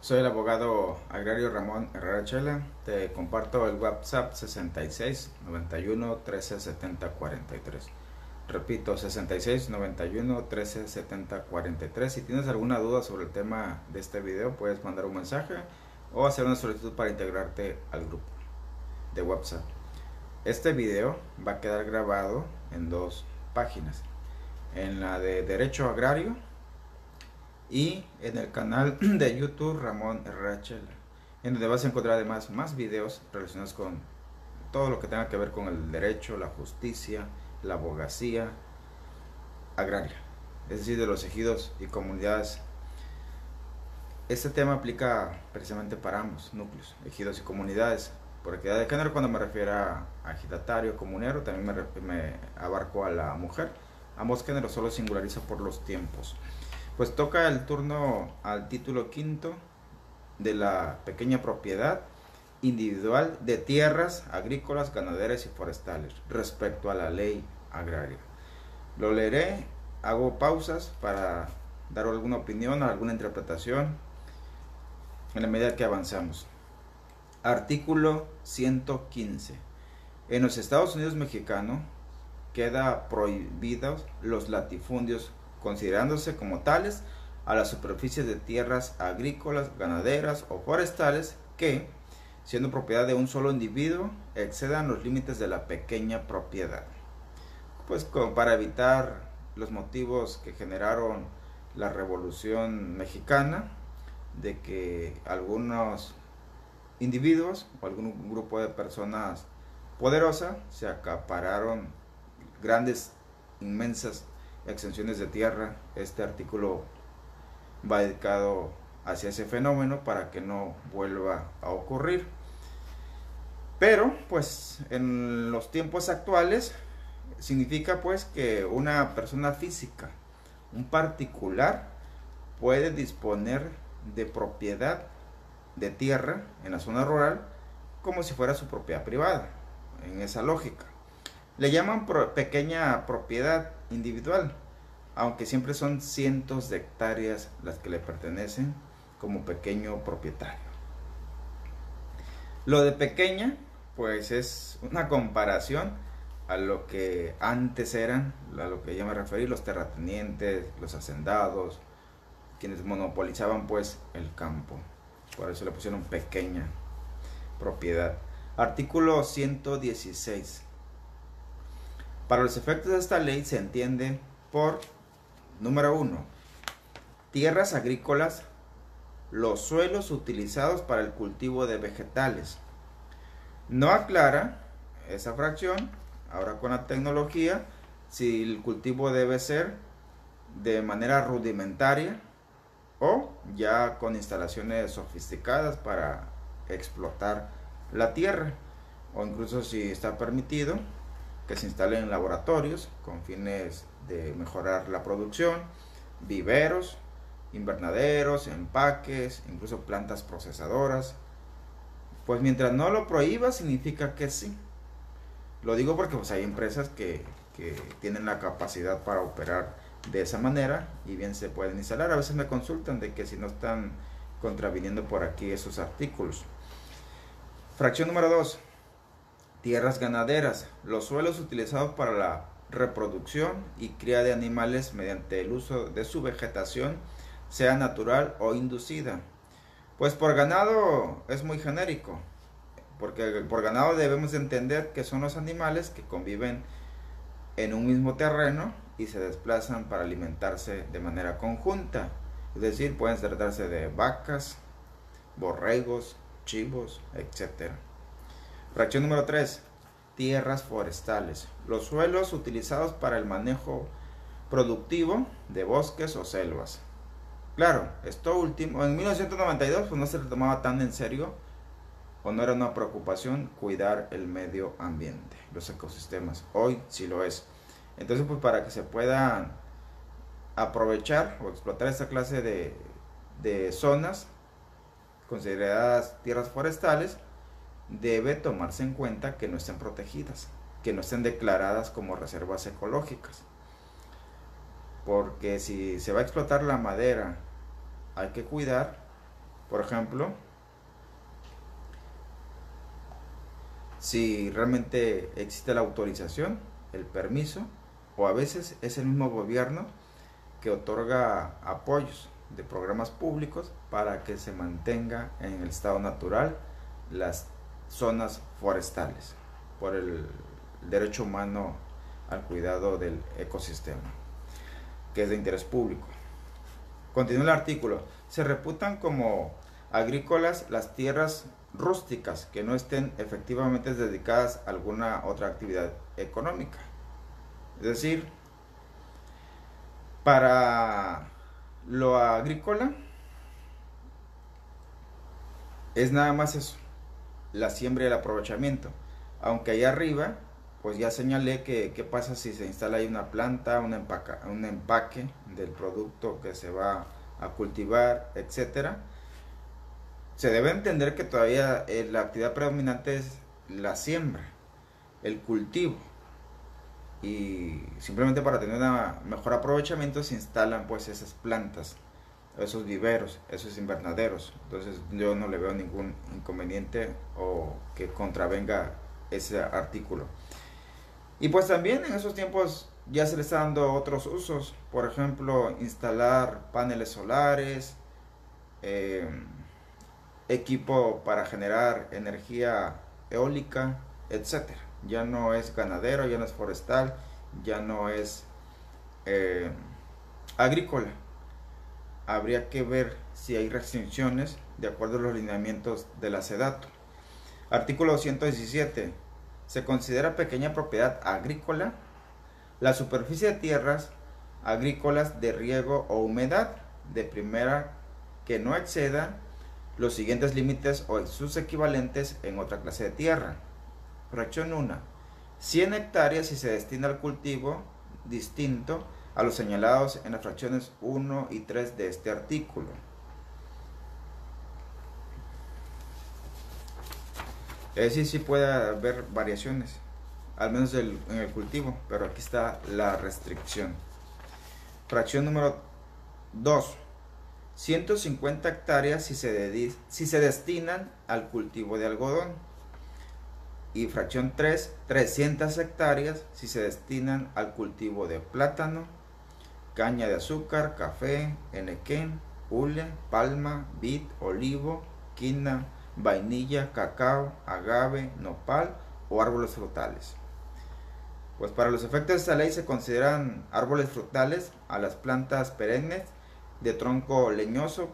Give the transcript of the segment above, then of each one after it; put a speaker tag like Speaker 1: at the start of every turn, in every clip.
Speaker 1: Soy el abogado agrario Ramón Herrera Chela. Te comparto el WhatsApp 66 91 13 70 43. Repito, 66 91 13 70 43. Si tienes alguna duda sobre el tema de este video, puedes mandar un mensaje o hacer una solicitud para integrarte al grupo de WhatsApp. Este video va a quedar grabado en dos páginas: en la de Derecho Agrario y en el canal de YouTube Ramón Herrera Chela, en donde vas a encontrar además más videos relacionados con todo lo que tenga que ver con el derecho, la justicia, la abogacía agraria, es decir, de los ejidos y comunidades. Este tema aplica precisamente para ambos núcleos, ejidos y comunidades. Por equidad de género, cuando me refiero a ejidatario, comunero, también me abarco a la mujer. Ambos géneros solo singularizo por los tiempos. Pues toca el turno al título quinto de la pequeña propiedad individual de tierras agrícolas, ganaderas y forestales respecto a la ley agraria. Lo leeré, hago pausas para dar alguna opinión, alguna interpretación en la medida que avanzamos. Artículo 115. En los Estados Unidos mexicanos queda prohibidos los latifundios, considerándose como tales a las superficies de tierras agrícolas, ganaderas o forestales que, siendo propiedad de un solo individuo, excedan los límites de la pequeña propiedad. Pues para evitar los motivos que generaron la Revolución Mexicana, de que algunos individuos o algún grupo de personas poderosas se acapararon grandes, inmensas extensiones de tierra. Este artículo va dedicado hacia ese fenómeno para que no vuelva a ocurrir. Pero pues en los tiempos actuales significa pues que una persona física, un particular, puede disponer de propiedad de tierra en la zona rural como si fuera su propiedad privada. En esa lógica le llaman pequeña propiedad individual, aunque siempre son cientos de hectáreas las que le pertenecen como pequeño propietario. Lo de pequeña pues es una comparación a lo que antes eran, a lo que ya me referí, los terratenientes, los hacendados, quienes monopolizaban pues el campo. Por eso le pusieron pequeña propiedad. Artículo 116. Para los efectos de esta ley se entiende por, número 1, tierras agrícolas, los suelos utilizados para el cultivo de vegetales. No aclara esa fracción, ahora con la tecnología, si el cultivo debe ser de manera rudimentaria o ya con instalaciones sofisticadas para explotar la tierra, o incluso si está permitido que se instalen laboratorios con fines de mejorar la producción, viveros, invernaderos, empaques, incluso plantas procesadoras. Pues mientras no lo prohíba, significa que sí. Lo digo porque pues hay empresas que tienen la capacidad para operar de esa manera y bien se pueden instalar. A veces me consultan de que si no están contraviniendo por aquí esos artículos. Fracción número 2. Tierras ganaderas, los suelos utilizados para la reproducción y cría de animales mediante el uso de su vegetación, sea natural o inducida. Pues por ganado es muy genérico, porque por ganado debemos entender que son los animales que conviven en un mismo terreno y se desplazan para alimentarse de manera conjunta. Es decir, pueden tratarse de vacas, borregos, chivos, etc. Fracción número 3. Tierras forestales, los suelos utilizados para el manejo productivo de bosques o selvas. Claro, esto último, en 1992 pues no se le tomaba tan en serio, o no era una preocupación cuidar el medio ambiente, los ecosistemas. Hoy sí lo es. Entonces pues para que se puedan aprovechar o explotar esta clase de zonas consideradas tierras forestales, debe tomarse en cuenta que no estén protegidas, que no estén declaradas como reservas ecológicas. Porque si se va a explotar la madera, hay que cuidar Por ejemplo, si realmente existe la autorización, el permiso, o a veces es el mismo gobierno que otorga apoyos de programas públicos para que se mantenga en el estado natural las zonas forestales por el derecho humano al cuidado del ecosistema, que es de interés público. Continúa el artículo. Se reputan como agrícolas las tierras rústicas que no estén efectivamente dedicadas a alguna otra actividad económica. Es decir, para lo agrícola es nada más eso, la siembra y el aprovechamiento. Aunque allá arriba, pues ya señalé que qué pasa si se instala ahí una planta, un empaque del producto que se va a cultivar, etcétera. Se debe entender que todavía la actividad predominante es la siembra, el cultivo. Y simplemente para tener un mejor aprovechamiento se instalan pues esas plantas, esos viveros, esos invernaderos. Entonces yo no le veo ningún inconveniente o que contravenga ese artículo. Y pues también en esos tiempos ya se le está dando otros usos, por ejemplo instalar paneles solares, equipo para generar energía eólica, etcétera. Ya no es ganadero, ya no es forestal, ya no es agrícola. Habría que ver si hay restricciones de acuerdo a los lineamientos de la SEDATU. Artículo 117. Se considera pequeña propiedad agrícola la superficie de tierras agrícolas de riego o humedad de primera que no exceda los siguientes límites o sus equivalentes en otra clase de tierra. Fracción 1. 100 hectáreas si se destina al cultivo distinto a los señalados en las fracciones 1 y 3 de este artículo. Es decir, sí puede haber variaciones, al menos en el cultivo, pero aquí está la restricción. Fracción número 2. 150 hectáreas si se destinan al cultivo de algodón. Y fracción 3, 300 hectáreas si se destinan al cultivo de plátano, caña de azúcar, café, enequén, hule, palma, vid, olivo, quina, vainilla, cacao, agave, nopal o árboles frutales. Pues para los efectos de esta ley se consideran árboles frutales a las plantas perennes de tronco leñoso,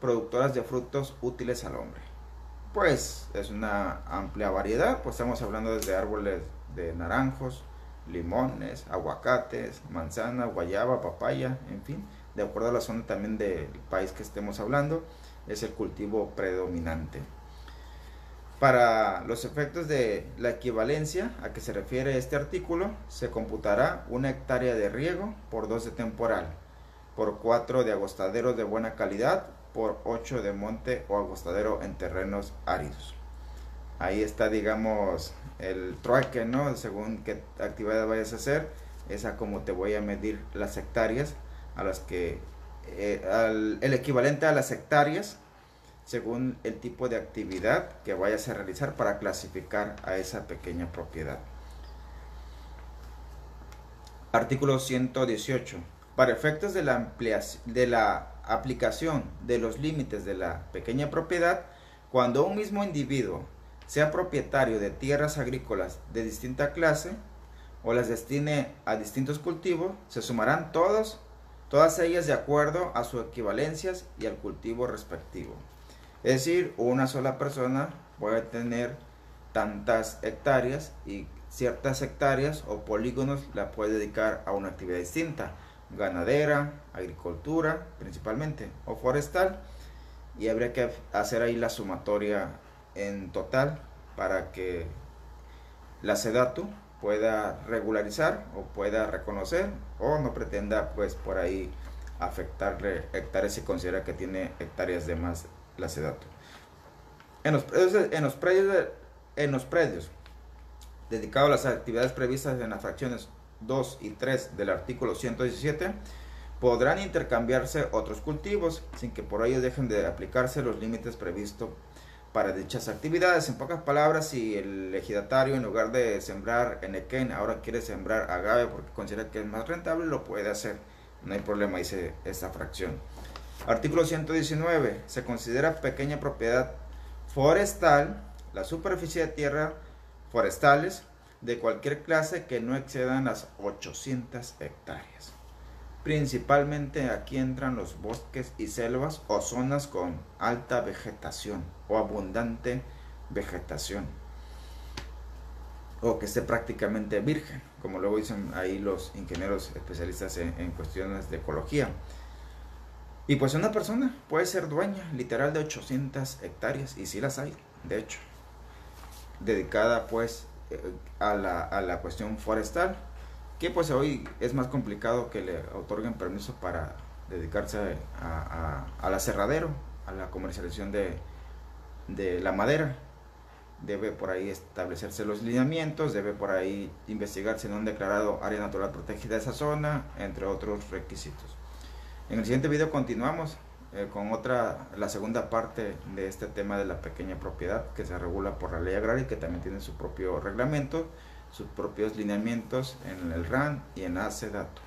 Speaker 1: productoras de frutos útiles al hombre. Pues es una amplia variedad, pues estamos hablando desde árboles de naranjos, limones, aguacates, manzana, guayaba, papaya, en fin, de acuerdo a la zona también del país que estemos hablando, es el cultivo predominante. Para los efectos de la equivalencia a que se refiere este artículo, se computará 1 hectárea de riego por 2 de temporal, por 4 de agostaderos de buena calidad, por 8 de monte o agostadero en terrenos áridos. Ahí está, digamos, el trueque, ¿no? Según qué actividad vayas a hacer, es a cómo te voy a medir las hectáreas, a las que el equivalente a las hectáreas, según el tipo de actividad que vayas a realizar para clasificar a esa pequeña propiedad. Artículo 118. Para efectos de la aplicación de los límites de la pequeña propiedad, cuando un mismo individuo sea propietario de tierras agrícolas de distinta clase o las destine a distintos cultivos, se sumarán todas ellas de acuerdo a sus equivalencias y al cultivo respectivo. Es decir, una sola persona puede tener tantas hectáreas y ciertas hectáreas o polígonos la puede dedicar a una actividad distinta, ganadera, agricultura principalmente, o forestal, y habría que hacer ahí la sumatoria en total para que la SEDATU pueda regularizar o pueda reconocer o no pretenda pues por ahí afectarle hectáreas si considera que tiene hectáreas de más la SEDATU. En los predios dedicados a las actividades previstas en las fracciones 2 y 3 del artículo 117, podrán intercambiarse otros cultivos sin que por ello dejen de aplicarse los límites previstos para dichas actividades. En pocas palabras, si el ejidatario en lugar de sembrar enequén ahora quiere sembrar agave porque considera que es más rentable, lo puede hacer. No hay problema, dice esta fracción. Artículo 119. Se considera pequeña propiedad forestal la superficie de tierra forestales de cualquier clase que no excedan las 800 hectáreas. Principalmente aquí entran los bosques y selvas o zonas con alta vegetación o abundante vegetación, o que esté prácticamente virgen, como luego dicen ahí los ingenieros especialistas en cuestiones de ecología. Y pues una persona puede ser dueña literal de 800 hectáreas, y sí las hay, de hecho, dedicada pues a la cuestión forestal, que pues hoy es más complicado que le otorguen permiso para dedicarse al aserradero, a la comercialización de la madera. Debe por ahí establecerse los lineamientos, debe por ahí investigarse en un declarado área natural protegida de esa zona, entre otros requisitos. En el siguiente video continuamos con la segunda parte de este tema de la pequeña propiedad, que se regula por la ley agraria y que también tiene su propio reglamento, sus propios lineamientos en el RAN y en la SEDATU.